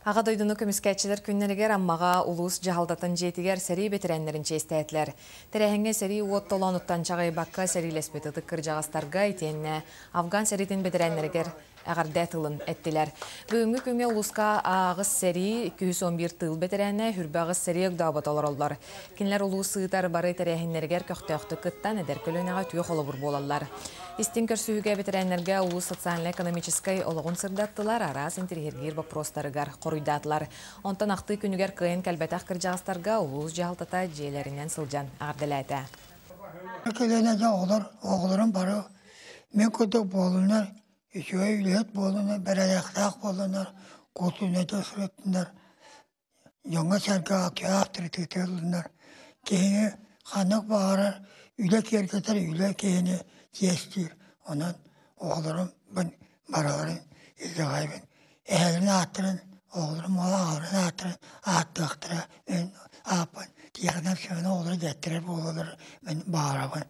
Ağa doydunu kömüskәтчілер күннерігер аммаға улус жағалдатын жетігер сәрі бетерәнлерін честәтлер. Тәрәхіңе сәрі уот толануттан чағай баққа сәрилеспеті тұққыр жағастарға итенне Афган сәретін бетерәнлерігер әғарда тылын әттілер. Бүгінгі көме улусқа ағыз сәрі 211 тыл бетерәне хүрбағыз сәрі өкдабат олар олар. Кенлер улус сыйтар бары тәрәхінлерігер көқтөқті қыттан әдер көлінеға түйе қолы бұр болалар. Истин көрсүйіге бетерәнлерге улус социально-экономическай олығын сырдаттылар, арас интерьергер вопростарыгар қоруйдатлар. Онтан ақты күнігер күйін кәлбәтақ кіржағыстарға улус жағалтата жейлерінен сылжан ағдылайда. Көлінеде оғылырын бары мен көтік болынар, үшеуі үйлет болынар, бір аяқтақ болынар, қолтуынеті сүреттіндер, жаңа сәргі ақия авторитеті олынар. Кейіне қанық бағарар, үйле кергетер, үйле кейіне тестір. Онан оғылырын бұн бараларын езіғайбын. Әлін аттырын, оғылырын ола ağırын аттырын, аттықтыра, мен апын. Тияқынан сөйіні оғылыр дәттірер болылыр, мен бағарабын.